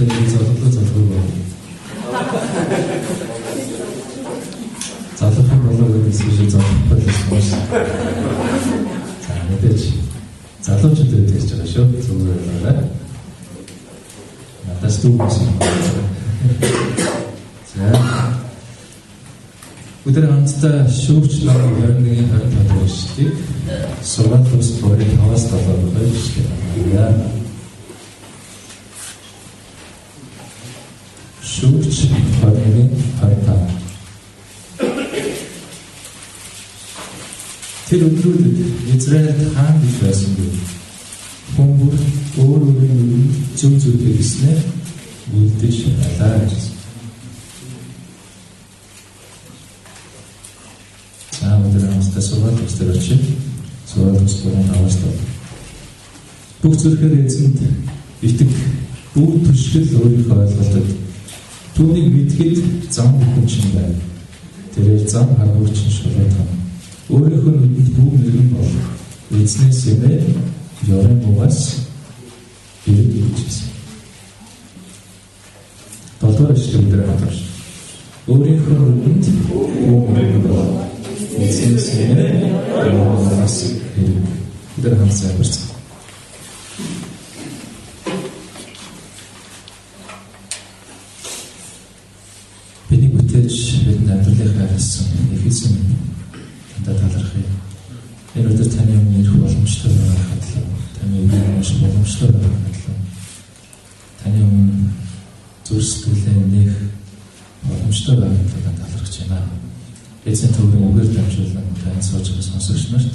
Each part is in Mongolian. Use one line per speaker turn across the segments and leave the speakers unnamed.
нэг залуу байна. Залуухан болоод эсвэл залуухан болсон. За мэдээж залуучууд гэж байгаа шүү. Зүгээр байна. Надаас дүүс. За. Өдөр хамтдаа шүүгч нар 21-25 хүртэл сургаал ус бүрийн 5-7 байж байна. Шүүгч 21-25. Тэр өдрүүдэд Израиль хаан гэж байсан бэ? Хүмүүр өөрийн зөв зүйлээ хийснээр үлдэж байлаа гэсэн. Өдөр хамтдаа сургаал ус дээр очив. Сургаал ус бүрийн 5-7. Бүх зүрхээр эзэнд итэг бүх түшгэл өөрийнхөө ойлголтод түүнийг мэдхэд зам бүхэн байна. Тэрээр зам хагууч шулуутан. Өөрийнхөө нүдэнд бүх мэрэгэн бол эзнээс эмээ ёрын бугаас ирэх гэсэн. Долдугаар эшлэл дээр хатаж. Өөрийнхөө нүдэнд бүх мэрэгэн бол эзнээс эмээ ёрын бугаас ирэх. Тэр хамсаа барьсан. Бидний бүтээж бидний амьдралынхаа хэлсэн Эфесийн таларх юм. Энэ өдөр таны өмнө ирэх боломжтой байхад л таны өмнө боломжтой байхад л таны өмнө зүрх сэтгэлээ нэх боломжтой байхад талархж байна. Эцэг төвийн үгээр дамжуулан тань сууж байгаа сонсогч нарт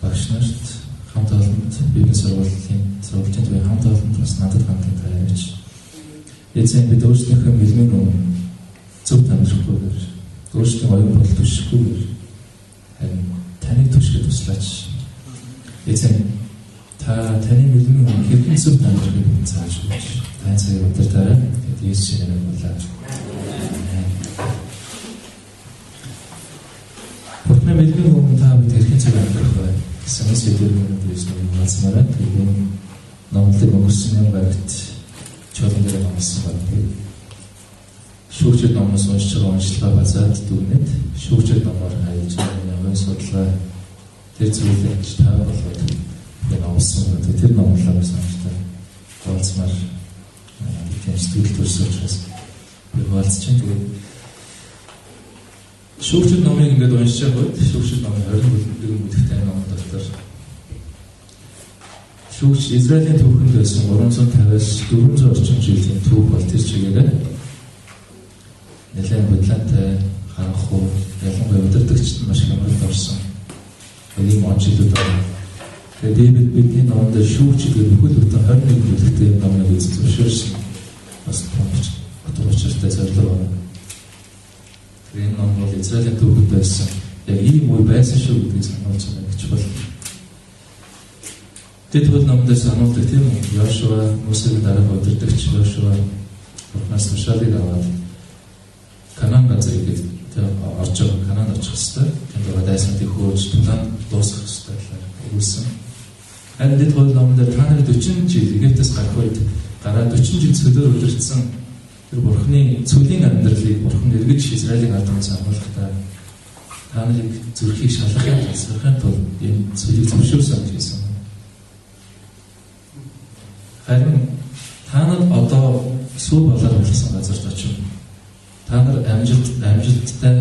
багш нарт хамт олонд библи сургуулийн төвийн хамт олонд бас надад хамт тааж эцэг бид өөрсдийнхөө мэлмийн өмнө зөв амьдрахгүйгээр өөрсдийн оюун бодол төшгөхгүйгээр таныг төшгөж туслаач. Эцэг таны мэлмийн өмнө хэрхэн зөв амьдрахыг зааж өгч тань цагийн удирдаараа Есүсийн нэрээр болоо. Бурхны мэлмийн өмнө та бид хэрхэн цаг амьдрах вэ? Гэсэн сэдвээр Есүсийн нэрээр тэгвэл номлог өнгөрсөн багт чөлөөнд намсан байна. Шүүгчд номоос уншиж байгаа уншилгаа базаад дүгнээд шүүгчд номоор хайж байгаа судалгаа тэр зүйлийг та болоод энэ авсан гэдэг тэр номлогоос хамтдаа болцмаар тийм сэтгэл төрсөж би болцож байгаа. Шүүгчд номыг ингээд уншиж байгаад шүүгчд номын 21 бүтээгдэхүүн ном дотор шүүгч Израилийн түүхэнд байсан 350-аас 400 орчим жилийн түүх бол тэр чигээр нэлээд бодлоотой харанхуй ялангуяа удирдагчид маш хямралд орсон. Энийг онцлоод байна. Тэгээд бидний номд шүүгч гэдэг бүхэл бүтэн 21 бүтээгдэхүүн номыг зөвшөөрсөн. Бас томч учиртай зорилго байна. Энэ ном бол Израилийн түүхэнд байсан. Яг ийм үе байсан шүү гэдгийг сануулж байгаа гэж байна. Тэтгэл номдэр сануулдаг тийм үү? Йошуа Мосегийн дараа удирдагч Йошуа Бурханаас тушаалыг аваад Канаан газрыг орж байгаа Канаанд очих хэвээр тэнд дайсны хөөж тулаанд дуусгах хэвээр өгүүлсэн. Харин дэд хууль номдэр та нар 40 жил Египтээс гарах үед гараа 40 жил цөлөөр удирдсан тэр Бурхны цөлийн амьдралыг Бурхан эргэж Израилийн ард түмнээс амруулахдаа та нарыг зүрхийг шалгахын тулд энэ цөлийг зөвшөөрсөн гэсэн. Харин та нар одоо сүү болоод болсон газарт очив. Та нар амжилттай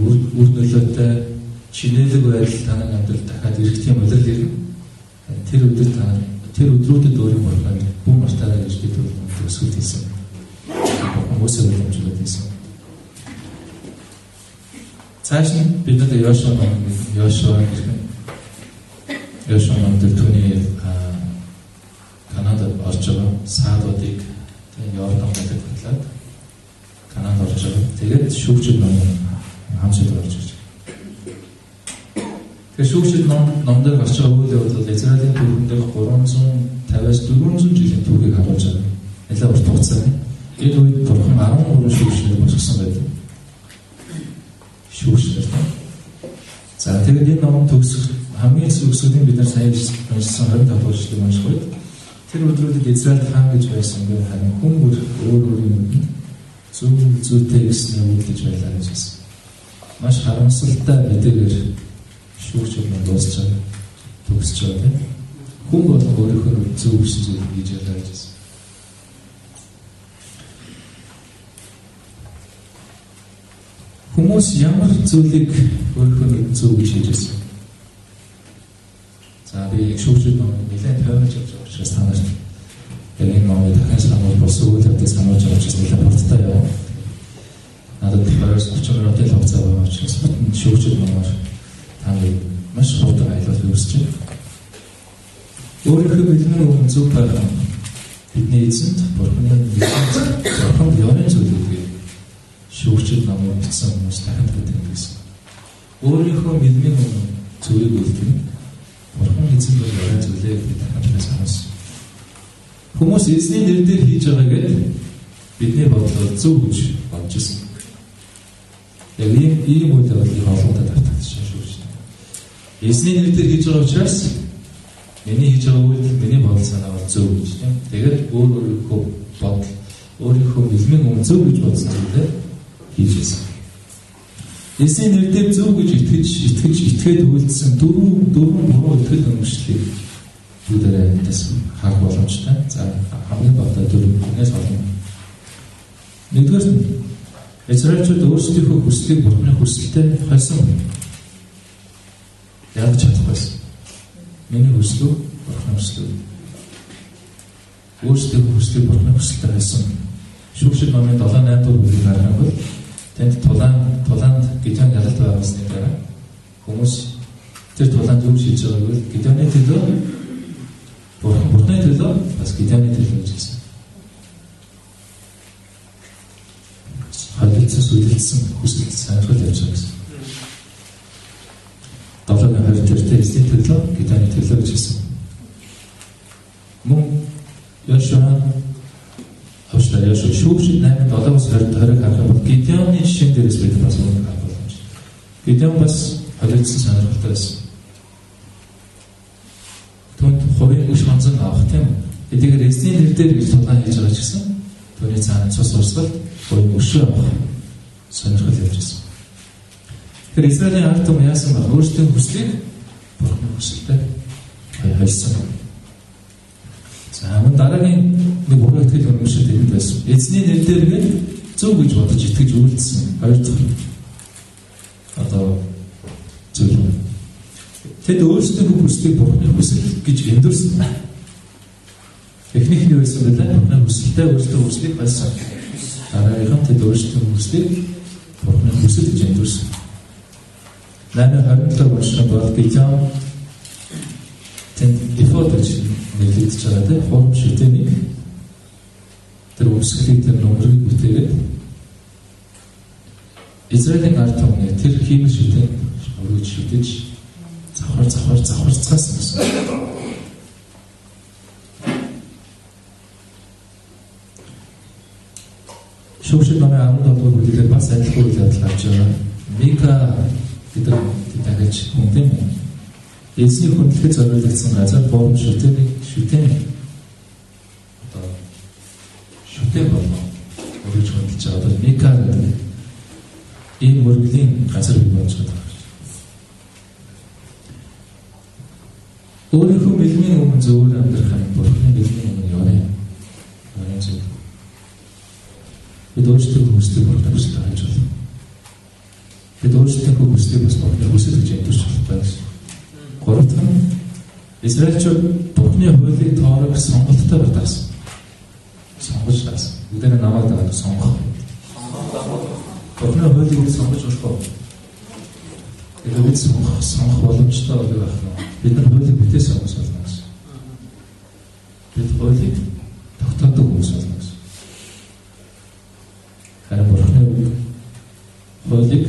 үр нөлөөтэй чинэлэг байдал танай амьдрал дахиад ирэх тийм удирдал ирнэ. Тэр өдөр тэр өдрүүдэд өөрийн Бурханд бүх мартаараа ирж гэдэг төсөөлт хийсэн. Хүмүүсээ хэмжүүлээд хийсэн. Цааш нь бид нар Йошуа номдэр түүний Канадад орж байгаа саадуудыг Йордан хотод хөтлөөд Канаанд орж байгаа. Тэгээд шүүгчд ном хамсад орж ирж байгаа. Тэгээд шүүгчд номдэр гарч байгаа үйл явдал Израилийн түүхэндээ 350-аас 400 жилийн түүхийг харуулж байгаа. Нэлээд урт хугацааны. Энэ үед Бурхан 13 шүүгчнэр босгосон байдаг. Шүүгчнэр. За тэгээд энэ ном төгсөх хамгийн зөвсөлийн бид нар сайн уншсан 25 дугаар эшлэгийг унших үед Тэр өдрүүдэд Израиль хаан гэж байсангүй харин хүн бүр өөр өөрийн зүйтэй гэснээр үйлдэж байлаа гэж хэлсэн. Маш харамсалтай мэдээгээр шүүгчид нь дуусч байгаа. Төгсөж байгаа. Хүн бол өөрийнхөө зөв биш зүйл хийж байлаа гэж хэлсэн. Хүмүүс ямар зүйлийг өөрийнхөө зөв гэж хийж байсан. За би шүүгчид нь нэлээд тойрож явж байгаа учраас та нарт яг энэ номыг дахин сануулж болсон үйл явдлыг сануулж байгаа учраас нэлээд хурдтай яваа. Надад 30 минутын хугацаа байгаа учраас шүүгчид маань таны маш хурдан аялал үүсэж байна. Өөрийнхөө бидний өмнө зөв байгаа бидний эзэнт Бурхан ёрын зүйлийг шүүгчид намайг бичсэн хүмүүс дахин мэдсэн. Өөрийнхөө бидний өмнө зөвийг үлдэн Бурхан эзэн бол ёрын зүйлээ дахин сануулсан. Хүмүүс эзний нэрээр хийж байгаа гэдэг бидний бодлоор зөв гэж бодож ирсэн. Яг ийм үйл явдлыг олондоо татчихсан шүү дээ. Эзний нэрээр хийж байгаа учраас миний хийж байгаа үйл миний бодол санаа бол зөв гэж тийм. Тэгээд өөрийнхөө бодол өөрийнхөө эзний өмнө зөв гэж бодсон зүйлээ хийж ирсэн. Эзний нэрээр зөв гэж итгэж үйлдсэн дөрвөн буруу итгэл үнэмшлийг бүгдээрээ эндээс харах боломжтой. За хамгийн багадаа дөрвөөс олно. Нэгдүгээр нь Израильчууд өөрсдийнхөө хүслийг Бурханы хүсэлтэй хойсон. Яг чадахгүйсэн. Миний хүслөө Бурханы хүслөө. Өөрсдийнхөө хүслийг Бурханы хүсэлтэй хойсон. Шүүгчид номын 7-8 дугаар бүлгийг харах бол тэнд тулаанд Гидеон ялалт байгуулсны дараа хүмүүс тэр тулаанд юу хийж байгааг бол Гидеоны төлөө Бурханы төлөө бас Гидеоны төлөө гэж хэлсэн. Судалсан хүсэлт санахад явж байгаа гэсэн. Давлага харилцаатай эзний төлөө Гидеоны төлөө гэж хэлсэн. Мөн Йошуа шүүгчид 8-7-20 харах бол Гидеоны жишээн дээрээс бид бас үнэ харах боломж. Гидеон бас харилцсан санахтай байсан. Түүнд хувийн үш хонцон авах тийм. Эдгээр эзний нэрээр гэж тулгаан хийж байгаа ч гэсэн түүний цаана цус урсгал хувийн өшөө авах сонирхол явж байсан. Тэр Израилийн ард түмэн яасан бэ? Өөрсдийн хүслийг Бурханы хүсэлтэй хойсон. За мөн дараагийн нэг буруу итгэл үнэмшил тэнд байсан. Эзний нэрээр зөв гэж бодож итгэж үйлдсэн хоёр дахь зүйл. Тэд өөрсдийн хүслийг Бурханы хүсэл гэж эндүрсэн. Эхнийх нь юу байсан бэ? Бурханы хүсэлтэй өөрсдийн хүслийг хойсон. Дараагийнх нь тэд өөрсдийн хүслийг Бурханы хүсэл гэж эндүрсэн. 8-27 વર્ષны бол Гидеон тэнд эфод гэж нэрлэгдэж байгаа тийм хурм шүтэнийг тэр өмсгөлийг тэр номерыг бүтээгээд Израилийн ард түмний тэр хиймэл шүтэн өргөж шүтэж завхарцгаасан гэсэн. Шүүгчид намайг 17 дугаар бүлгээр бас адилхан үйл явдал авч байгаа. Мика гэдэг дагаж хүн тийм үү? Эзний хүндлэхэд зориулагдсан газар хурм шүтэн болно. Өргөж хүндэлж байгаа. Одоо Мика гэдэг ийм мөргөлийн газар бий болж байгаа. Өөрийнхөө мэлмийн өмнө зөвөр амьдрах нь Бурханы мэлмийн өмнө яваа. Бид өөрсдөө хүслийг Бурханы хүсэлтэй хандж байна. Бид өөрсдөө хүслийг бас Бурханы хүсэл гэж эндүрч байна. Гурав дахь нь Израильчууд Бурханы хуулийг тоорох сонголттой бардагсан. Сонгож таасан. Бүгдээ намайг дагаад сонгох. Бурханы хуулийг сонгож болохгүй. Тэгээд сонгох боломжтой байх нь бид нар хуулийг бүтээс сонгож байна гэсэн. Бид хуулийг тогтоодог хүмүүс байна гэсэн. Харин Бурханы хуулийг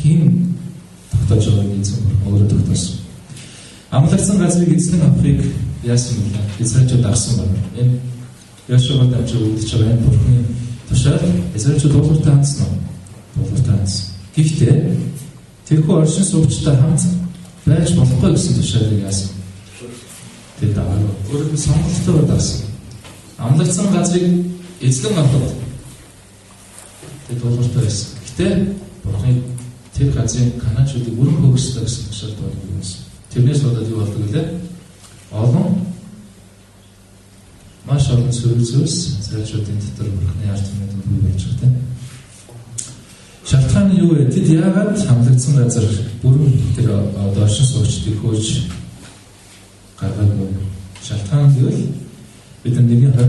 хэн тогтоож байгааг эзэн Бурхан өөрөө тогтоосон. Амлагдсан газрыг эзэн авахыг яасан бэ? Израильчууд дагсан байна. Энэ Йошуа дамжиж үлдэж байгаа энэ Бурханы тушаал Израильчууд дуулууртай хандсан уу? Дуулууртай хандсан. Гэхдээ тэрхүү оршин суугчтай хамт байж болохгүй гэсэн тушаалыг яасан? Тэр дагав. өөрөөр нь сонголттой байсан. Амлагдсан газрыг эзлэн авах тэр тулгартай байсан. Гэтэ Бурхны тэр газрын Канаанчуудыг бүрэн хөөсөлөө гэсэн тушаалд байсан. Тэрнээс болоод юу болдог вэ? Олон маш олон зүйлс Израильчуудын дотор Бурхны ард түмэнд үгүй болж байгаа тийм. Шалтгаан нь юу вэ? Тэд яагаад хамлагдсан газар бүрэн тэр одоо оршин суугчдыг хөөж гаргаагүй? Шалтгаан нь юу вэ? Бид 128,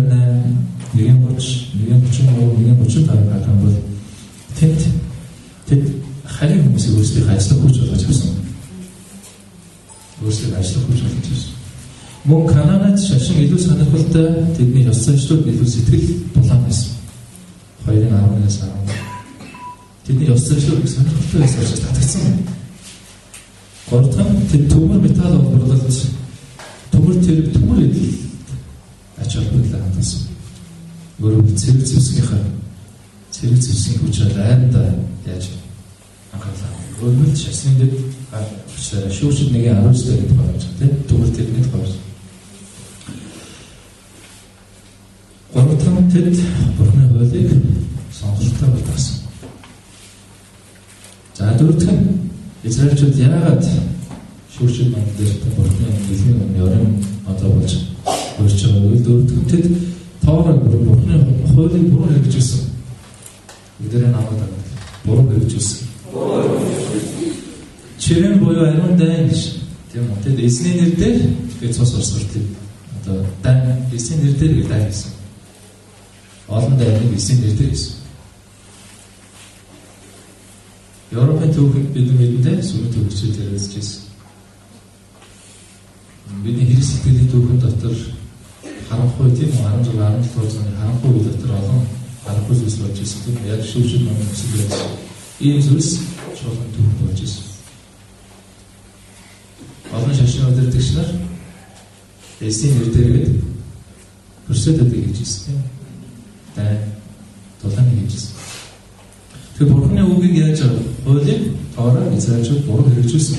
130, 135 гарсан бол тэд харин хүмүүсийг өөрсдийн ажлыг хурж болгож авсан. Өөрсдийн ажлыг хурж болгож авсан. Мөн Канаанад шашин илүү сонирхолтой, тэдний ёс заншлууд илүү сэтгэл дулаан байсан. 2:11-аас 10. Тэдний ёс заншлууд их сонирхолтой байсан гэж татагдсан. Гуравдах нь тэд төмөр металл олборлолт төмөр идэл ач холбогдол хандсан. Өөрөөр цэрэг зэвсгийн хүчээр айранда яаж анхаарлаа. Өөрөөр нь шашны дэд шүүшид нэг 19 дэх гарч тийм төмөр тэрнийд гарч. Гуравдах нь тэд Бурхны хуулийг сонголттой болгосон. За дөрөвдөх нь Израильчууд яагаад шүүшид манд дээр Бурхны эзний өрн одоо болж өөрч байгаа вэ? Дөрөвдөх нь тэд тоорог Бурхны хуулийг буруу хэрэгжүүлсэн. Эдгээр намайг буруу хэрэгжүүлсэн. Чирэн буюу ариун дайн гэж тийм үү? Тэд эзний нэр дээр тэгээд цус урсгалыг одоо дайн эзний нэр дээр гэж дайн гэсэн. Олон дайныг эзний нэр дээр гэсэн. Европын төвхөнд бидний мэдэндээ сүмийн төвчүүд хэрэгжижсэн. Бидний хэрэг сэтгэлийн төвхөн дотор харанхуй тийм үү 16 17 оны харанхуй дотор олон харанхуй зүйлс болж ирсэн. Тийм яг шүүшид номын хэсэг байсан. Ийм зүйлс шуулган төвхөнд болж ирсэн. Олон шашин удирдагч нар эсийн нэр дээргээд процедурыг хийж ирсэн. Тай тулаан хийж ирсэн. Тэр Бурхны үгийг яаж хуулийг тоороо Израильчууд буруу хэрэгжүүлсэн.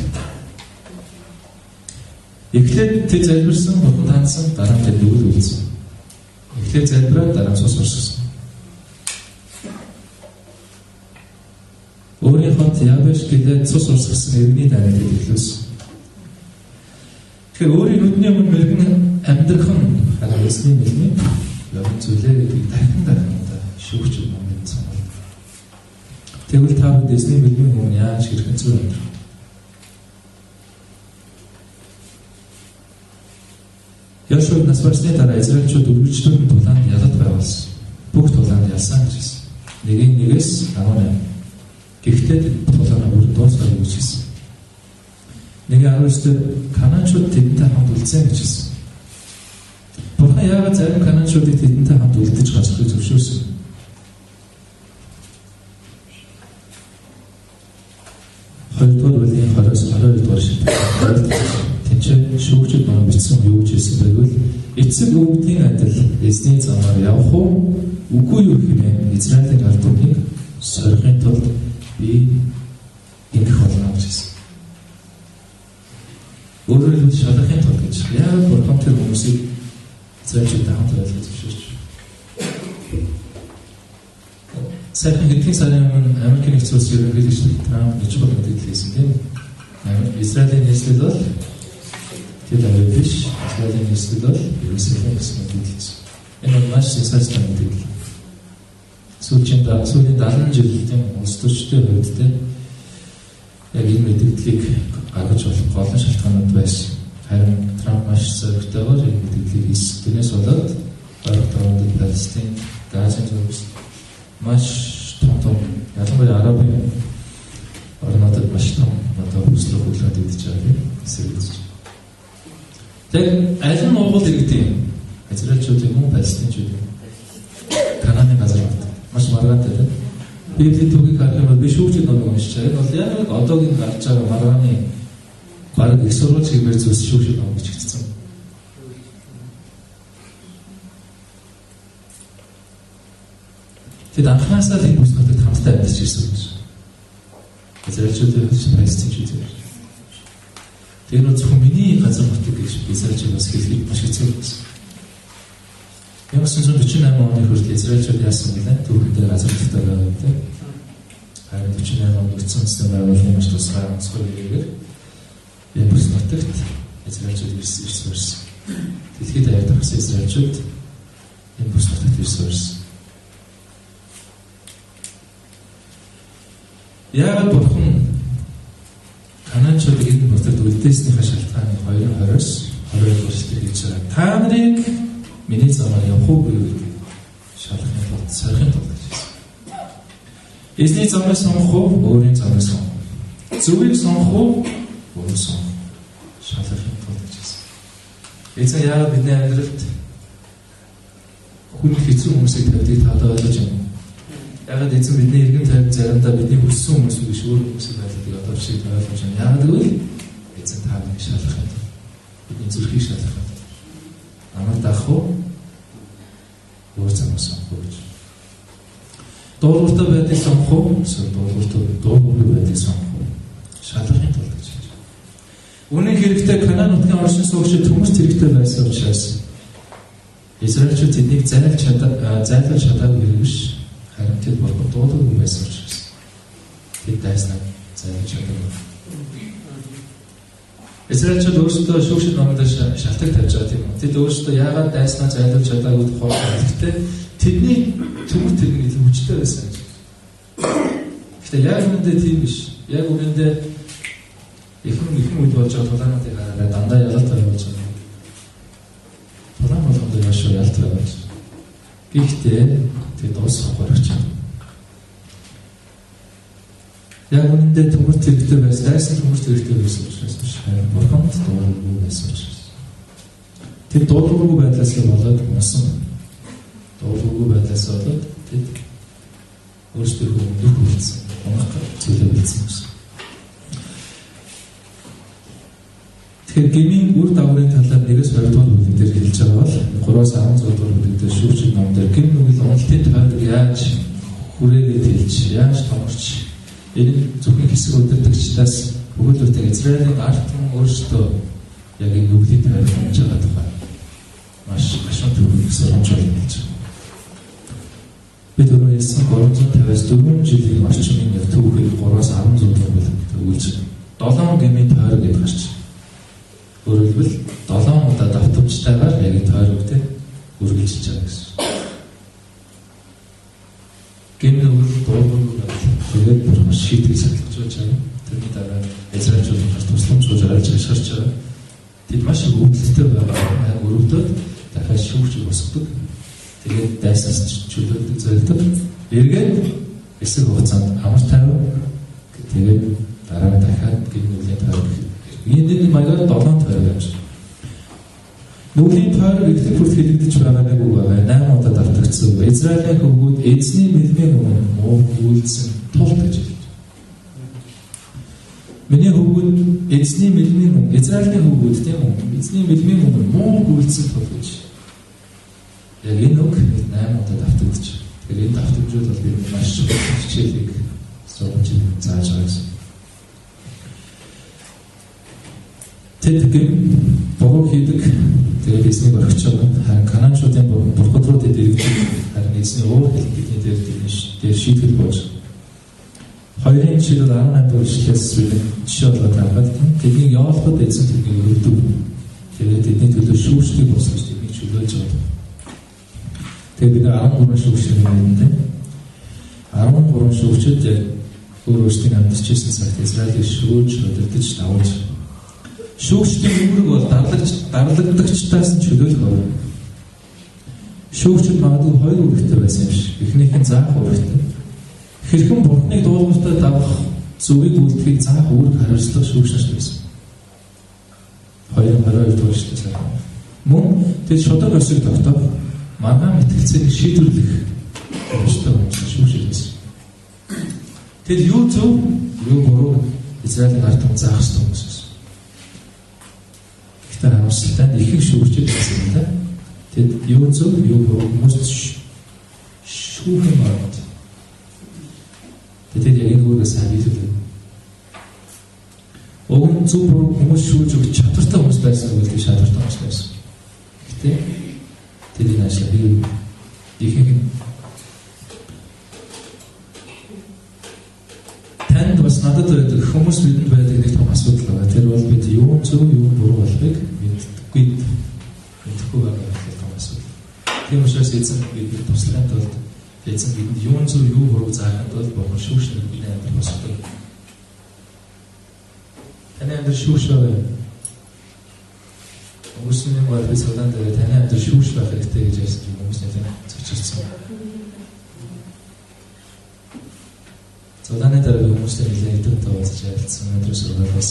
Эхлээд тэд залбирсан, Бурхан таансан, дараа нь тэд үгэл үлдсэн. Эхлээд залбираад дараа нь цус урсгасан. Өөрийнхөө Ябеш гэдэг цус урсгасан иргэний дайныг эхлүүлсэн. Тэгэхээр өөрийн нүдний өмнө мэрэгэн амьдрах нь харин эзний мэлний явц зүйлээ гэдгийг дахин шүүгч юм санаа. Тэгвэл та бид эзний мэлний өмнө яаж хэрхэн зүйл амьдрах? Яшуд нас барсны дараа Израильчууд үргэлжлүүлэн тулаанд ялаад байгуулсан. Бүх тулаанд ялсан гэж хэлсэн. Нэгээс 18. Гэхдээ тулаанаа бүр дуусгах гэж хэлсэн. 19-д Канаанчууд тэдэнтэй хамт үлдсэн гэж хэлсэн. Бурхан яагаад зарим Канаанчуудыг тэдэнтэй хамт үлдэж газрыг зөвшөөрсөн? Хоёрдугаар бүлгийн 22-р шүлэг. Тэнцээ шүүгчд маань бичсэн юу гэж хэлсэн байвал эцэг өвгдийн адил эзний замаар явах уу үгүй юу хэмээн Израилийн ард түмнийг сорихын тулд би ингэх болно гэж хэлсэн. Өөрөөр хэлбэл шалгахын тулд гэж. Яг Бурхан тэр хүмүүсийг Израильчуудад хамт байлгаж зөвшөөрч. Сайхан хэдхэн сарын өмнө Америкийн нэгдсэн улсын ерөнхийлөгч Трамп гэж мэдээлэл хийсэн тийм. Израилийн нийслэл бол тэд аваад биш. Израилийн нийслэл бол Иерусалим гэсэн мэдээлэл хийсэн. Энэ маш сенсацтай мэдээлэл. Сүүлийн 70 жил тийм улс төрчдийн хувьд тийм яг энэ мэдээллийг гаргаж болох гол шалтгаанууд байсан. Харин Трамп маш зөрөгтэйгээр энэ мэдээллийг хийсэн. Тэрнээс болоод Оросд, Палестин, Газан зүгс маш том ялангуяа Арабын орнуудад маш том одоо хүслэг хөдөлгөөнд идэж байгаа хэсэг. Тэг аль нь уугуул иргэдэг юм? Израильчууд юм уу, Палестинчууд юм уу? Канааны газар маш маргаантай тийм. Библийн түүхийг харах юм бол би шүүгчд номыг уншиж байгаа. Энэ бол яг одоогийн гарч байгаа маргааны бараг их сурвалж хиймээр зүйлс шүүгчд ном гэж хэлсэн. Тэд анхнаасаа л энэ бүсгүүдэд хамтдаа амьдарч ирсэн гэж. Израильчуудын Палестинчууд юм. Тэр нь зөвхөн миний газар нутаг гэж Израильчууд бас хэлхийг маш хэцүү байсан. 1948 оны хүртэл Израильчууд яасан бэ? Түүхэндээ газар нутагтай байгаа гэдэг. Харин 48 онд үтсэн үндэстэн байгууллагын маш тусгай онцгой хэрэгээр энэ бүс нутагт Израильчууд ирсэн. Дэлхийд аялдах Израильчууд энэ бүс нутагт ирсэн. Яагаад Бурхан Ханаанчуудыг энэ нутагт үлдээснийхээ шалтгааныг 2:20-оос 22 эшлэлээр хэлж байгаа. Та нарыг миний замаар явах уу гэж шалгахын тулд сархын тулд гэж хэлсэн. Эзний замыг сонгох уу, өөрийн замыг сонгох уу? Зөвийг сонгох уу, өөрийг сонгох уу? Шалгахын тулд гэж хэлсэн. Эзэн яагаад бидний амьдралд хүн хэцүү хүмүүсийг тавьдгийг та ойлгож байна. Яагаад эзэн бидний иргэн тайван заримдаа бидний хүссэн хүмүүс биш өөр хүмүүсийг байлгадаг одоо шиг ойлгож байна. Яагаад гэвэл эзэн та бидний шалгах юм. Бидний зүрхийг шалгах юм. Амар дах уу? Өөр замыг сонгох уу гэж. Дуулууртай байдгийг сонгох уу? Эсвэл дуулуургүй байдгийг сонгох уу? Шалгахын тулд гэж байна. Үнэн хэрэгтэй Канаан нутгийн оршин суугчид хүмүүст хэрэгтэй байсан учраас Израильчууд тэднийг зайлж чадаагүй биш. Харин тэд Бурхан дуулуургүй байсан учраас тэд дайснаа зайлж чадаагүй. Израильчууд өөрсдөө шүүгчд номдоо шалтгаан тавьж байгаа тийм үү. Тэд өөрсдөө яагаад дайснаа зайлж чадаагүй тухай хэлэхдээ тэдний төмөр тэрний хүчтэй байсан гэж. Гэхдээ яг үүндээ тийм биш. Яг үүндээ ихэнх үед болж байгаа тулаануудыг хараад дандаа ялалтай болж байгаа. Тулаан болгонд яаш ялалтай байж. Гэхдээ тэд дуусах гарч байна. Яг үүндээ төмөр тэрэгтэй байсан, дайсан төмөр тэрэгтэй байсан учраас биш. Бурханд дуулуургүй байсан учраас. Тэр дуулуургүй байдлаас болоод насан дуулуургүй байдлаас болоод тэд өөрсдөө өндөр хүрсэн, унах зүйлээ үлдсэн юм. Тэгэхээр гмийн үр дагаврын талаар 1-2 дугаар бүлэг дээр хэлж байгаа бол 3-16 дугаар бүлэг дээр шүүгчид номдэр гм нүгэл уналтын тойрог яаж хүрээгээд хэлж, яаж томорч энэ зөвхөн хэсэг удирдагчдаас өгүүлбэртэй Израилийн ард түмэн өөрсдөө яг энэ нүглийн тойрог унж байгаа тухай маш гашуун төвөг соромж байна гэж. Бид өөрөө хэлсэн 350-4 жилийн орчмын яг түүхийг 3-16 дугаар бүлэгт өгүүлж 7 гмийн тойрог гэж гарч. Өөрөлдвөл 7 удаа давтамжтайгаар яг энэ тойрогтой үргэлжлэж байгаа гэсэн. Гэмээр дуулуургүй тэгээд Бурхан шийдвэрийг сахилгаж байгаа. Тэрний дараа Израильчууд гарч тусламжгүй жаргалж хашгирч байгаа. Тэд маш их өвдөлттэй байгаа. Өрөвдөд дахиад шүүгч босгодог. Тэгээд дайсаас чөлөөлдөг зөөлдөг. Эргээд эсрэг хугацаанд амар тайван тэгээд дараа дахиад гэмнүүлийн тойрог. Ийм маягаар 7 тойрог явж. Нүглийн тойрог ихтэй бүрт хэлэгдэж байгаа нэг үг байгаа. 8 удаа давтагдсан. Израилийн хөвгүүд эзний мэлмийн өмнө муу үйлсэн тул гэж хэлж. Миний хөвгүүд эзний мэлмийн өмнө, Израилийн хөвгүүд тийм үү? Эзний мэлмийн өмнө муу үйлсэн тул гэж. Яг энэ үг 8 удаа давтагдаж. Тэгэхээр энэ давтамжууд бол би маш хичээлийг сурч зааж байгаа юм. Тэд буруу хийдэг. Тэгээд эзнийг орхиж байгаа. Харин Канаанчуудын бурхад руу тэд ирдэг. Харин эзний уур хэлбэрийн дээр шийтгэл болж. 2-ын жишээл 18 дугаар ишлээс жишээ болоод харахад тэднийг явуулахад эзэн тэднийг өрөвдөв. Тэгээд тэдний төлөө шүүгчдийг босгож тэднийг чөлөөлж байгаа. Тэгээд бид 13 шүүгчдийн нэрнтэй 13 шүүгчд яг өөрсдийн амьдарч ирсэн цагт Израилийг шүүж, удирдах, давуулж. Шүүгчдийн үүрэг бол дарлагдагчдаас нь чөлөөлөх өөр. Шүүгчд магадгүй 2 үүрэгтэй байсан юм шиг. Эхнийх нь заах үүрэгтэй. Хэрхэн Бурханыг дуулууртай давах зөвийг үлдэхийг заах үүрэг хариуцлага шүүгчнэрт байсан. 2-22 дугаар ишлээс мөн тэд шударг өсөг тогтоох, маргаан мэтгэлцээг шийдвэрлэх ёстой юм шүүгчд байсан. Тэд юу зөв, юу буруу Израилийн ард түмэн заах ёстой юм байсан. Тэр харамсалтай ихэнх шүүгчид байсан юм да. Тэд юу зөв, юу буруу хүмүүст шүүх юм байна. Тэд яг энэ үгээс хариулдаг. Уг нь зөв буруу хүмүүс шүүж өгч чадвартай хүмүүс байсан уу гэдэг шаардлагатай хүмүүс байсан. Гэтэ тэдний ажил хийв. Ихэнх танд бас надад байдаг хүмүүс бидэнд байдаг нэг том асуудал байна. Тэр бол бид юу зөв юу буруу болохыг мэдэхгүй байгаа том асуудал. Тийм учраас эзэн бидний туслахын тулд эзэн бидэнд юу зөв юу буруу заахад бол бурхан шүүшнэ бидний амьдрал босдог. Таны амьдрал шүүш байгаа. Хүмүүсийн нэг бол би цаадаа дээр таны амьдрал шүүш байх хэрэгтэй гэж ярьсан юм хүмүүсийн тань зөвчөрсөн. Цаадаа дээр хүмүүстэй нэлээд идэвхтэй уулзаж ярилцсан. Өнөөдөр сургуулиас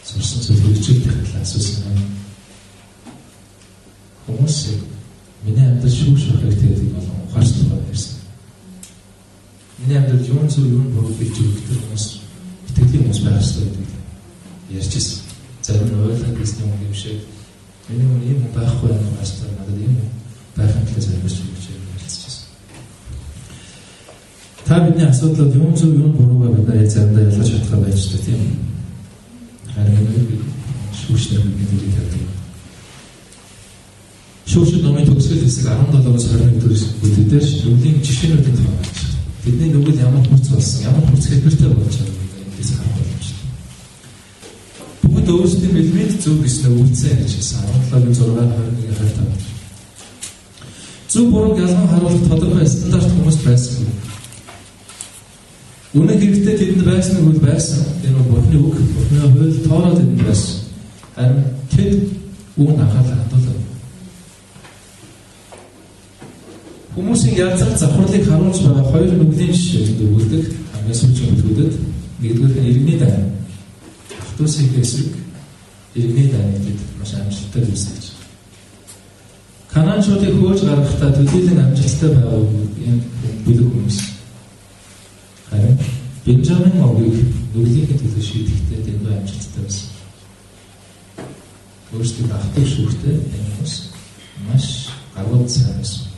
сурсан зүйл хөгжүүлэх талаас асуусан. Хүмүүс миний амьдрал шүүш байх хэрэгтэй гэдэг болон ухаарч байгаа гэсэн. Миний амьдрал юу зөв юу буруу гэж өгдөг хүмүүс итгэлийн хүмүүс байх хэрэгтэй гэдэг ярьжсэн. Зарим нь ойлгох гэсэн юм шиг миний юм байхгүй юм аастаа надад юм байхын тулд заримч гэж ярьчихсан. Та бидний асуудлууд юм зөв юм буруугаа бид нар заримдаа ялгаж чадах байж та тийм. Харин шүүшнэр бидний хэлдэг. Шүүшин номын төгсгөл хэсэг 17-аас 21 дэх дээр өвлийн жишээнүүдийн тухай байна. Бидний нүгэл ямар хүч болсон, ямар хүч хэлбэртэй болж байгаа гэдгээс харах боломжтой. Бүгд өөрсдийн мэлмэд зөв гэснээр үлдсэн гэж хэлсэн. 17-гийн 6-21-25. Зөв бурууг ялган харуулах тодорхой стандарт хүмүүс байсан. Үнэ хэрэгтэй тэдэнд байсан нь үл байсан. Энэ бол Бурхны үг, Бурхны хууль тоороо тэдэнд байсан. Харин тэд үүнд анхаарал хандуулав. Хүмүүсийн язгал завхарлыг харуулж байгаа хоёр нүглийн жишээнд өгүүлдэг хамгийн сүүлийн бүлгүүдэд нэгдүгээр нь иргэний дан. Ахтусын эсрэг иргэний даныг маш амжилттай үүсгэж. Канаанчуудыг хөөж гаргахдаа төдийлөн амжилттай байгаа энэ бүлэг хүмүүс. Харин Бенжамин мовыг нүглийнхээ төлөө шийдэхдээ дэндүү амжилттай байсан. Өөрсдөө ахтуй шүүхтэй энэ хүмүүс маш гарууд сайн байсан.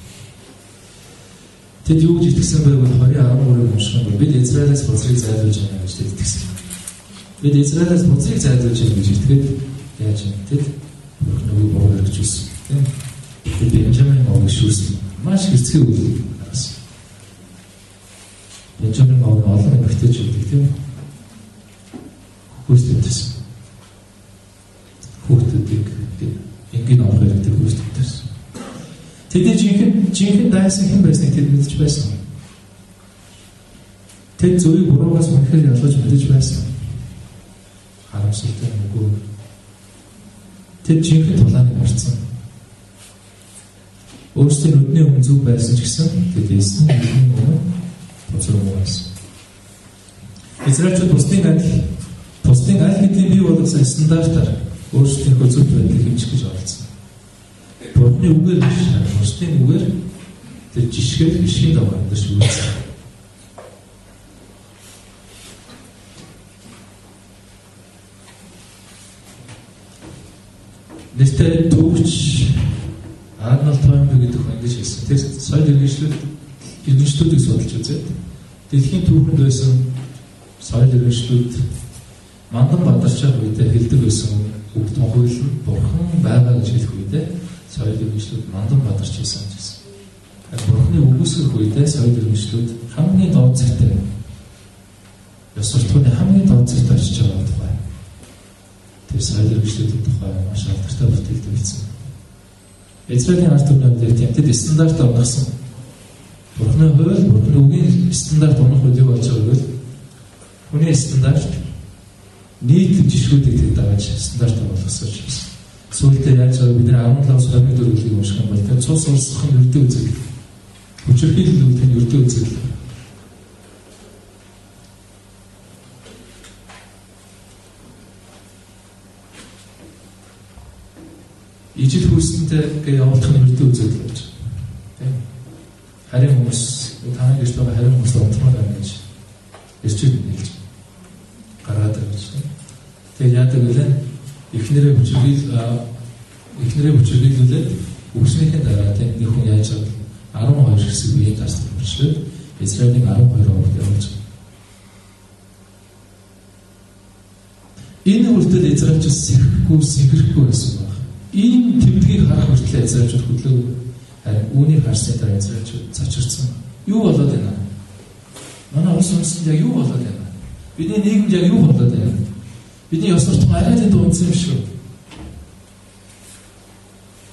Тэд юу гэж итгэсэн байвал 20-13 уншсан. Бид Израилаас буцрыг зайлуулж байгаа гэж итгэсэн. Бид Израилаас буцрыг зайлуулж байгаа гэж итгээд яаж юм? Тэд Бурхныг боо хэрэгжүүлсэн. Тийм. Бид Бенжамин мовыг шүүсэн. Маш хэцүү үйл гаргасан. Бенжамин мов олон эмэгтэйч байдаг тийм. Хүүхдүүдээс. Хүүхдүүдийг энгийн авах хэрэгтэй хүүхдүүдээс. Тэдний жинхэнэ дайсан хэн байсныг тэд мэдж байсан. Тэд зөвийг буруугаас үнэхээр ялгаж мэдж байсан. Харамсалтай үгүй. Тэд жинхэнэ тулааныг харсан. Өөрсдийн нүдний өмнө зүг байсан ч гэсэн тэд эсний нүдний өмнө буцруу байсан. Израильчууд бусдын аль хэдийн бий болгосон стандартаар өөрсдийнхөө зөв байдлыг хэмжих гэж оролцсон. Бурхны үгээр биш, бусдын үгээр тэр жишгээр бишгийн дагуу амьдарч үзсэн. Нэртэй төвч Арнольд Тойнби гэдэг хүн ингэж хэлсэн. Тэр соёл иргэншлүүдийг судалж үзээд дэлхийн түүхэнд байсан соёл иргэншлүүд мандан бадарчаа үедээ хэлдэг байсан үг тунхаглал нь бурхан байгаа гэж хэлэх үедээ соёл иргэншлүүд мандан бадарч байсан гэсэн. Бурханы үгүйсгэх үедээ соёл иргэншлүүд хамгийн доод зэрэгтэй ёс суртахууны хамгийн доод зэрэгт очиж байгаа тухай. Тэр соёл иргэншлүүдийн тухай маш алдартай бүтээлд үлдсэн. Израилийн ард түмний дээр тэд стандарт унгасан. Бурханы хууль, Бурханы үгийн стандарт унах үед юу болж байгааг л хүний стандарт нийт жишгүүдийг тэд дааж стандарт болгосон ч гэсэн. Сүүлдээ яаж байгаа бид нар 17-24 үлийг унших юм бол тэр цус улсах нь ердөө үзэл. Хүчирхийлэл үйл тань ердөө үзэл. Ижил хүйсэнтэй явуулах нь ердөө үзэл болж. Тийм. Харин хүмүүс танай гэж байгаа харин хүмүүс унтмаар байна гэж ирчээд хэлж гараад ирж. Тэгээ яадаг вэ? Эхнэрээ хүчирхийлүүлээд үгснийхээ дараа тэнд нэг хүн яаж байгаа 12 хэсэг биеийн тасдаг болчихлоо. Израилийн 12 овогт явуулж. Энэ үйл Тэгвэл Израильчууд сэрхэхгүй байсан баг. Ийм тэмдгийг харах хүртэл Израильчууд хөдлөөгүй. Харин үүнийг харсны дараа Израильчууд цачирсан. Юу болоод байна? Манай улс үндэстэн яг юу болоод байна? Бидний нийгэмд яг юу болоод байна? Бидний ёс суртахуун арай л дундсан юм шүү.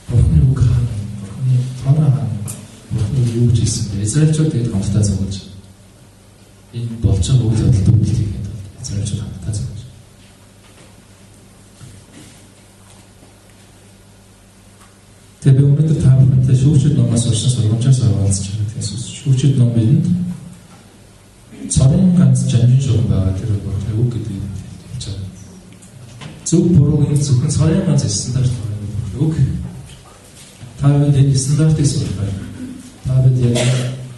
Бурхны үг хаана? Бурхны тоноо хаана? Бурхны юу гэж хэлсэн бэ? Израильчууд тэгээд хамтдаа зогсож энэ болж байгаа үйл явдалд үйлдэх гэдэг Израильчууд хамтдаа зогсож. Тэгээд би өнөөдөр та бүхэнтэй шүүгчд номоос орсон сургамжаас аваалцж байгаа. Тэгэхээр шүүгчд ном бидэнд цорын ганц жанжин шугам байгаа тэр Бурхны үг гэдэг юм хэлж байгаа. Зөв буруугийн зөвхөн цорын ганц стандарт байгаа үг. Та бид энэ стандартыг сурах бай. Та бид яг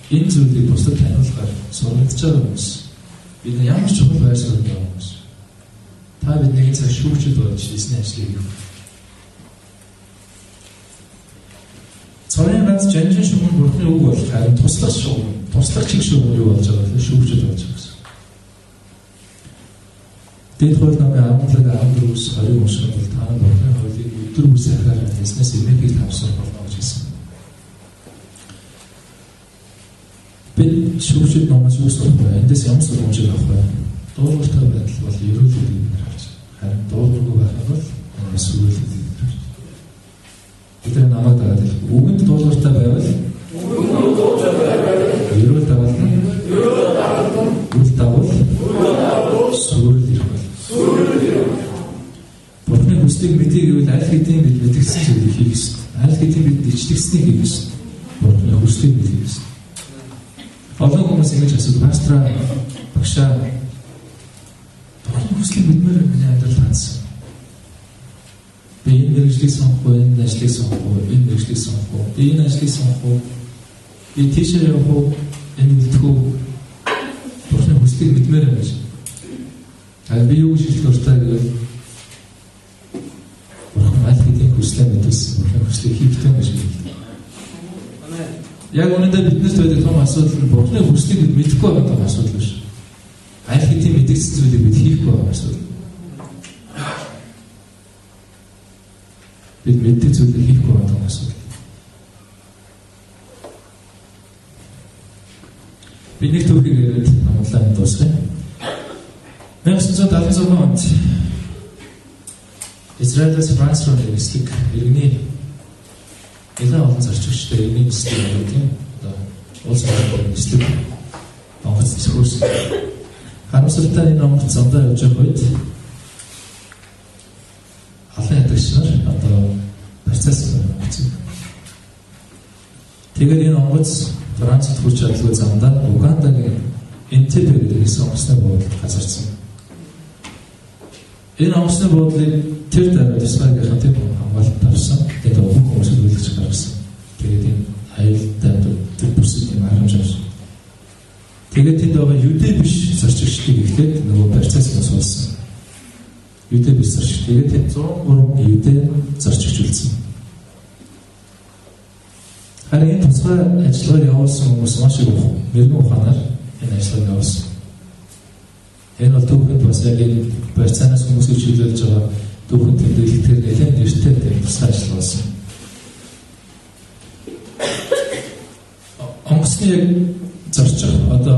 энэ зүйлийг бусдад таниулахаар сургагдж байгаа хүмүүс. Бид ямар ч чухал байр суурь байгаа хүмүүс. Та бид нэгэн цаг шүүгчд болж эзний ажлыг хийх. Цорын ганц жанжин шугам Бурхны үг бол харин туслах шугам, туслах чиг шугам юу болж байгаа вэ? Шүүгчд болж байгаа гэсэн. Дээд хууль намын 14-өөс 20 унших бол та Бурхны хуулийг өдөр бүр сахиараа яснаас энергийг тавсах болно гэж хэлсэн. Бид шүүгчд номоос юу сурах вэ? Эндээс ямар сургамжийг авах вэ? Дуулууртай байдал бол ерөөлөгийг харж. Харин дуулуургүй байх бол сүрүүлэлийг харж. Бид намайг дагаад үгэнд дуулууртай байвал ерөөл давална. Үл давал сүрэл ирэх бол. Бурхны хүслийг мэдээ гэвэл аль хэдийн бид мэдгдсэн зүйлийг хийх ёстой. Аль хэдийн бид ичдэгснийг хийх ёстой. Бурхны хүслийг бид хийх ёстой. Олон хүмүүс ингэж асуудаг. Пастраа, багшаа Бурхны хүслийг мэдмээр миний амьдрал хандсан. Би энэ мэргэжлийг сонгох уу, энэ ажлыг сонгох уу, энэ мэргэжлийг сонгох уу, би энэ ажлыг сонгох уу, би тийшээ явах уу, энэ мэдэх үү? Бурхны хүслийг мэдмээр байна гэж. Аа би юу гэж хэлэх дуртай гэвэл Бурхан аль хэдийн хүслээ мэдүүлсэн, Бурхны хүслийг хийхдээ гэж хэлдэг. Яг үнэндээ биднэрт байдаг том асуудал нь Бурхны хүслийг бид мэдэхгүй байгаа том асуудал биш. Аль хэдийн мэдгэсэн зүйлийг бид хийхгүй байгаа асуудал. Бид мэддэг зүйлийг хийхгүй байгаа том асуудал. Би нэг төвхийг яриад номлоо дуусгая. 1976 онд Израилээс Франц руу нислэг иргэний нэлээд олон зарчигчтай иргэний нислэг явуулсан. Одоо улс орон нислэг онгоц зөвхөрсөн. Харамсалтай энэ онгоц замдаа явж байгаа үед олон ядагч нар одоо процесс хийсэн. Тэгээд энэ онгоц Францад хүрч чадлагүй замдаа Угандагийн Энтебе гэдэг онгоцны буудлыг газарсан. Энэ онгоцны буудлыг тэр дараа Израилийн тийм хамгаалалт авсан. Тэгээд бүх хүмүүсд үйлчлж гаргасан. Тэгээд энэ аюултай тэр бүсэд юм харамж авсан. Тэгээд тэнд байгаа юдэ биш зарчигчдыг ихлээд нөгөө процесс болсон. Юдэ биш зарчигч. Тэгээд тэнд 103 юдэ зарчигч үлдсэн. Харин энэ тусгай ажиллагаар явуулсан хүмүүс маш их мэрэгэн ухаанаар энэ ажиллагааг явуулсан. Энэ бол түүхэнд бас яг энэ барьцаанаас хүмүүсийг чиглүүлж байгаа түүхэн тэмдэглэлээр нэлээд нэртэй тусгай ажиллагаа болсон. Онгоцны яг зарчих одоо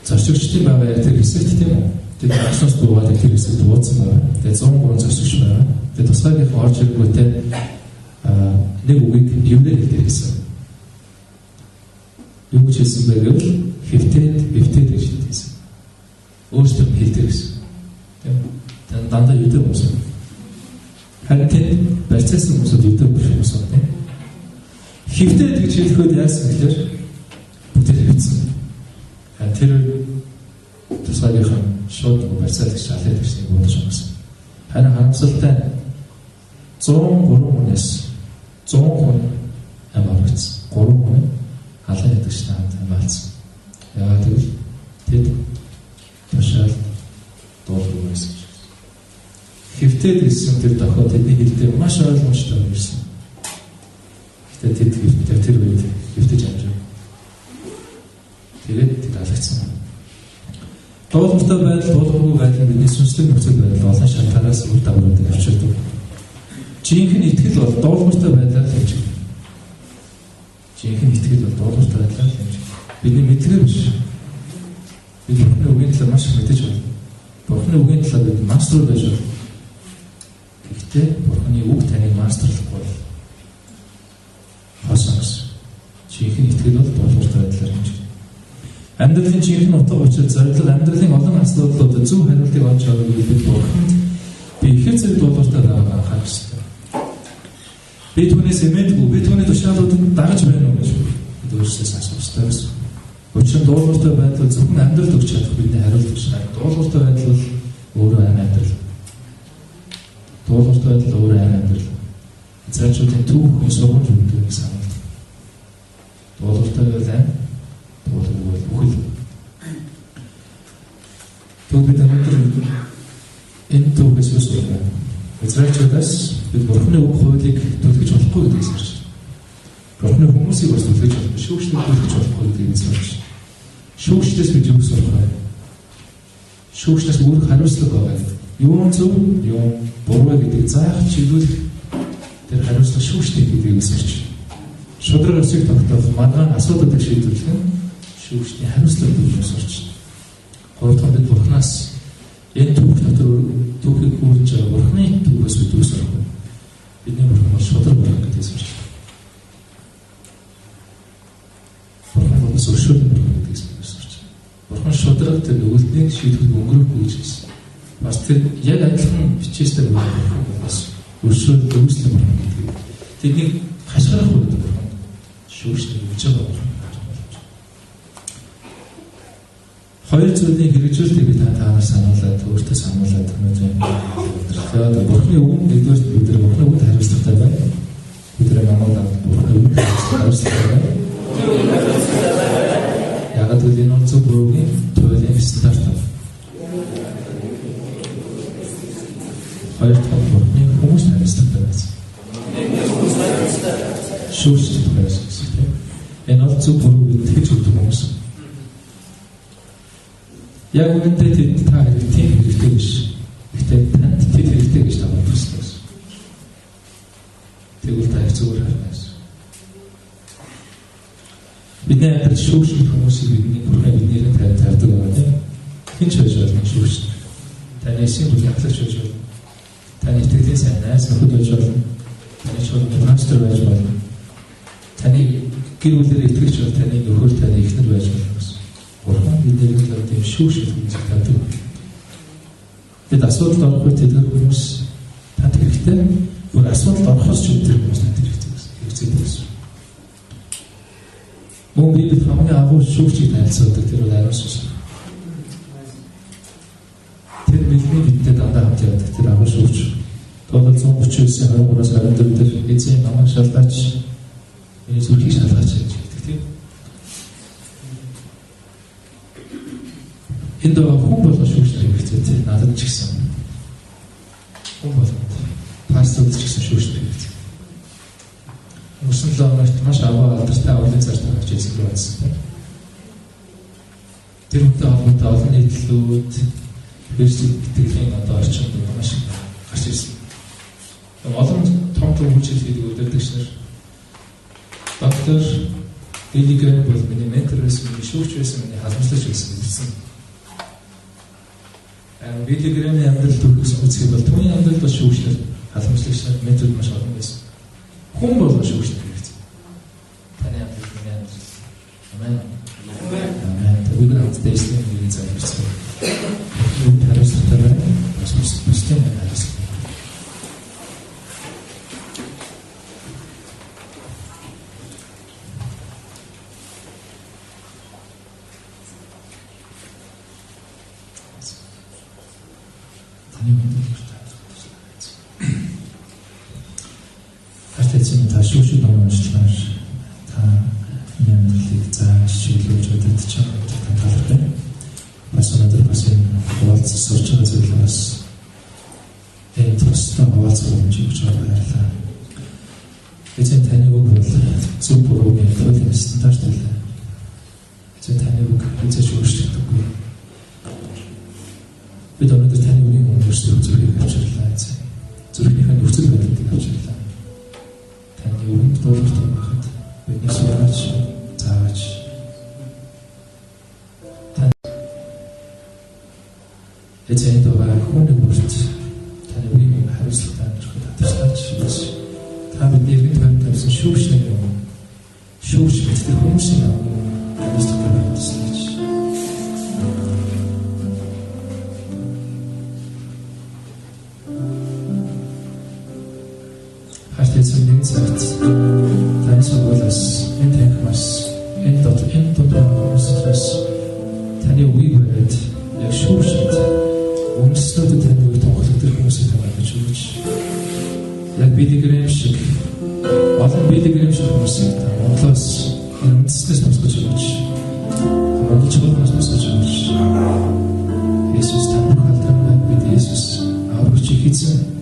зарчигчдын байгаа яг тэр хэсэгт тийм үү? Тэгээд онгоцноос дуугаад тэр хэсэгт дууцсан байна. Тэгээд 103 зарчигч байна. Тэгээд тусгайг орж иргүүтээ нэг үгийг юунээр хэлдэг гэсэн. Юу гэж хэлсэн бэ гэвэл хэвтээд гэж хэлсэн. Өөрсдөө хэлдэг гэсэн. Тэгээд дандаа юудаг хүмүүс. Харин тэнд процесс хүмүүсд юудаг хүмүүс байна. Хэвтээд гэж хэлэхэд яасан гэхээр бүтээл хийсэн. Харин тэр тусгайгийнхан шууд процесс гэж шалгаж ирсэн юм болж байна. Харин харамсалтай 103 хүнээс 100 хүн амарагцсан. 3 хүн халаан ядагчтай хамт амаалцсан. Яагаад гэвэл тэд тушаал дуулгүй байсан. Хэвтээд гэсэн тэр дохиод тэдний хэлдээ маш ойлгомжтой байсан. Тэгээд тэд тэр үед хэвтэж амжив. Тэгээд тэд алгацсан. Дуулууртай байдал, дуулуургүй байдал бидний сүнслэг нөхцөл байдал олон шалтгаанаас үр дагавруудыг авчирдаг. Жинхэнэ итгэл бол дуулууртай байдлаар хэмжигдэнэ. Жинхэнэ итгэл бол дуулууртай байдлаар хэмжигдэнэ. Бидний мэдлэг биш. Бид Бурхны үгийн талаар маш их мэдэж байна. Бурхны үгийн талаар бид мастер байж байна. Гэхдээ Бурхны үг таныг мастерлахгүй бол хосоос. Жинхэнэ итгэл бол дуулууртай байдлаар хэмжигдэнэ. Амьдралын жинхэнэ утга учир зорилго амьдралын олон асуудлуудад зөв хариултыг олж авах бид Бурханд би ихэр зэрэг дуулууртай байгааг анхаарах ёстой. Би түүнээс эмээдгүй, би түүний тушаалуудад дагаж байна уу гэж бид өөрсдөөс асуух ёстой гэсэн. Учир нь дуулууртай байдал зөвхөн амьдралд өгч чадах бидний хариулт биш. Дуулууртай байдал бол өөрөө айн амьдрал. Дуулууртай байдал өөрөө айн амьдрал. Израильчуудын түүхийн сургууль үүнийг сануулдаг. Дуулууртай байдал дуулуургүй үхэл. Тэгвэл бид энэ түүхээс юу сурах вэ? Израильчуудаас бид Бурхны үг хуулийг төлөвлөж болохгүй гэдгийг сурч байна. Бурхны хүмүүсийг бас төлөвлөж болохгүй, шүүгчдийг төлөвлөж болохгүй гэдгийг сурч байна. Шүүгчдээс бид юу сурах вэ? Шүүгчдээс үүрэг хариуцлага байгаа. Юу зөв, юу буруу гэдгийг заах чиглүүлэх тэр хариуцлага шүүгчдийн гэдгийг сурч байна. Шудраг өсөг тогтоох, маргаан асуудлыг шийдвэрлэх нь шүүгчдийн хариуцлага төлөвлөж сурч байна. Гуравдугаар бид Бурханаас энэ түүх дотор түүхийг үүрж байгаа Бурхны түүхээс бид юу сурах вэ? Бидний Бурхан бол шудраг байгаа гэдгийг сурч байна. Бурхан бол зөвшөөрөл байгаа гэдгийг сурч байна. Бурхан шудраг тэр өгүүлбэрийг шийдвэрлэх өнгөрөөгүй гэж хэлсэн. Бас тэр яг адилхан бичээстэй байгаа бас өршөөл өгсөн Бурхан гэдэг. Тэднийг хашгирах үед Бурхан шүүгчдийг өгч байгаа. Хоёр зүйлийн хэрэгжүүлэлтийг би танаас сануулад, өөртөө сануулад тэгээд Бурхны үг нэгдүгээр бид нар Бурхны үгэнд хариуцлагатай байна. Бид нар намайг Бурхны үгэнд хариуцлагатай байна. Яг л энэ зөв бүрийн туйлын стандарт. Хоёр дахь Бурхны хүмүүс хариуцлагатай байна. Шүүгчдийн хариуцлагатай. Энэ бол зөв бүрийн тэгж өгдөг хүмүүс. Яг үүнтэй тэд та хэрэгтэй хэрэгтэй биш. Гэхдээ танд тэд хэрэгтэй гэж таваад байна. Тэгвэл та зүгээр харна. Бидний амьдрал шүүгчд хүмүүсийг бидний Бурхан биднийг тавьдаг байгаа тийм. Хин ч байж болно шүүгч. Таны эсийн бүхий ахлагч байж болно. Таны итгэлийн сайн найз нөхөд байж болно. Таны шүүгч пастор байж болно. Таны гэр бүлээр итгэж бол таны нөхөр таны эхнэр байж болно. Бурхан бидний төлөө тийм шүүгчд хүмүүсийг тавьдаг. Бид асуудалд ороход тэдгээр хүмүүс танд хэрэгтэй. Бүр асуудалд орохоос ч үүдэр хүмүүс танд хэрэгтэй гэсэн. Мөн бид хамгийн агуу шүүгчийг танилцуулдаг тэр бол ариун сүнс. Тэр бидний бидтэй дандаа хамт явдаг тэр агуу шүүгч. Тодорхой 139-23-аас 24 дээр эзэн намайг шалгаач. Энэ зүрхийг шалгаач гэж хэлдэг тийм. Энд хүн болго шүүгчтэй хэрэгтэй. Надад ч гэсэн. Хүн болго. Пасторд ч гэсэн шүүгчтэй хэрэгтэй. Өнгөрсөн 7 хоногт маш аваа алдартай авралын царт авч эзэглүү байсан. Тэр үнэтэй холбоотой олон нийтлүүд Христийн итгэлийн орчинд маш гарч ирсэн. Олон том хүчил хийдэг удирдагч нар доктор Билли Грэм бол миний ментор байсан, миний шүүгч байсан, миний халамжлагч байсан гэсэн. Билли Грэмийн амьдрал түүхээс үзэх бол түүний амьдрал бас шүүгчнэр, халамжлагч нар, менторд маш олон байсан. Хүн болго шүүгчнэр хэрэгтэй. Таны амьдрал миний амьдрал. Амен. Амен. Бид нар хамтдаа эзний нэрээр залбирцгаая. Бүгд хариуцлагатай байна. Бас бусдын хариуцлага. Та шүүгчд номончлаар та нэмэлтийг зааж чиглүүлж удирдах та талархай. Бас өнөөдөр бас энэ хуваалцаж сурч байгаа зүйлээс энэ тусдаа хуваалцах боломжийг өгч баярлалаа. Эцэг таны үг бол зөв буруугийн туйлын стандарт байлаа. Эцэг таны үг эцэг шүүгчдэггүй. Бид өнөөдөр таны үгийн өнгөрсөн зүрхийг авчирлаа эзэн. Зүрхнийхээ нөхцөл байдлыг авчирлаа. Таны үгэнд дуулахтай байхад бидний сураач, зааж. Эцэг дөрөв хүний бүрт таны үгийн хариуцлагатай амьдрахад татгалзаач гэж та бидний эвгэн тавьсан шүүгчний шүүгч мэддэг хүмүүсийн хариуцлагатай байх гэж. Хаштэйсэн нэг цагт таны сургуулиас энэ танхимаас энэ дотор хүмүүсээс таны үгийг бариад яг шүүгчд өмснөд таны үгийг тунхаглах хүмүүсийг хамгаалж өгч яг билигрэм шиг олон билигрэм шиг хүмүүсийг та Монголоос үндэснээс тусгаж өгч Монгол чуулганаас тусгаж өгч Есүс та бүхэн алдартай бид Есүс аврагч хийсэн